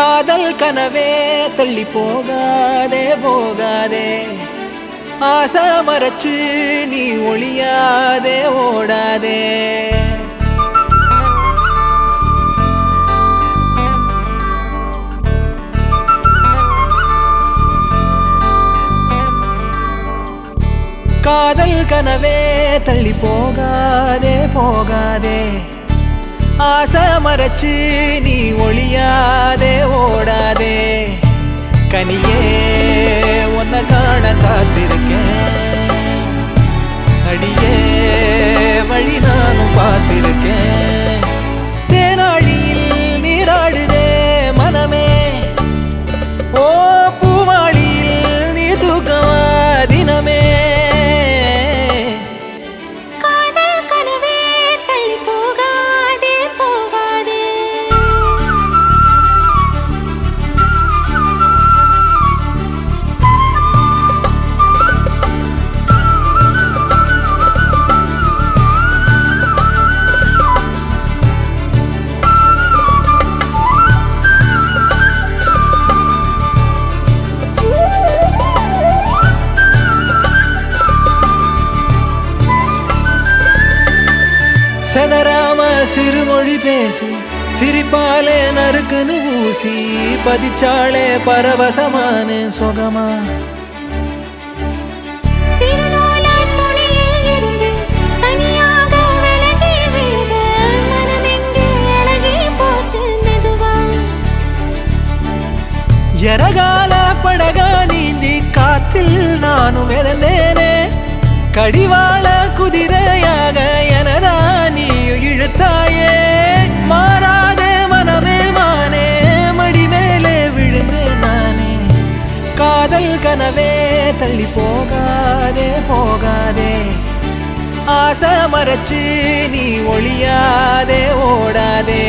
காதல் கனவே தள்ளி போகாதே போகாதே, ஆசை மறைச்சு நீ ஒளியாதே ஓடாதே. காதல் கனவே தள்ளி போகாதே போகாதே, ஆசை மறைச்சு நீ ஒளியாதே ஓடாதே. கனியே உன்னை காண காத்திருக்கேன், அடியே வழி நானும் பார்த்திருக்கேன். தேனாழியில் நீராடுதே மனமே, ஓ பூவாளியில் நீ தூக்கமா தினமே. செதராம சிறுமொழி பேசி சிரிப்பாலே நறுக்குன்னு ஊசி பதிச்சாலே பரவசமான சொகமா. எரகால படகா நீந்தி காத்தில் நானும் இறந்தேனே, கடிவாள குதிரையாக எனதா நீயும் இழுத்தாயே. மாறாதே மனமே மானே, மடி மேலே விழுந்தேன் நானே. காதல் கனவே தள்ளி போகாதே போகாதே, ஆசை மறைச்சு நீ ஒளியாதே ஓடாதே.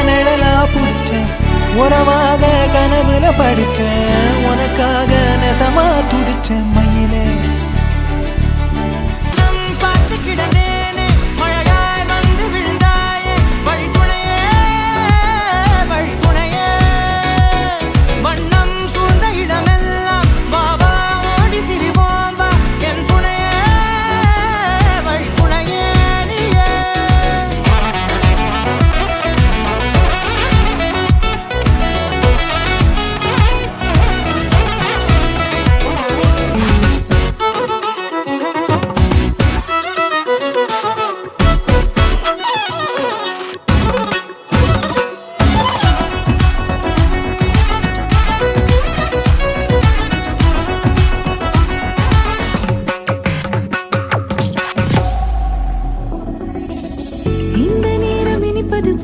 நிழலா புடிச்சேன், உறவாக கனவுல படிச்சேன், உனக்காக நெசமா துடிச்சேன் மயிலே.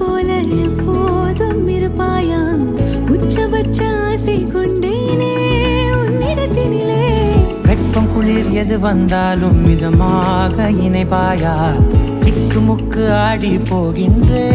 போல எப்போதும் இருப்பாயா, உச்சபட்ச ஆசை கொண்டேனே உன்னிடத்தினிலே. வெப்பம் குளிர் எது வந்தாலும் மிதமாக இணைப்பாயா, திக்கு முக்கு ஆடி போகின்றே.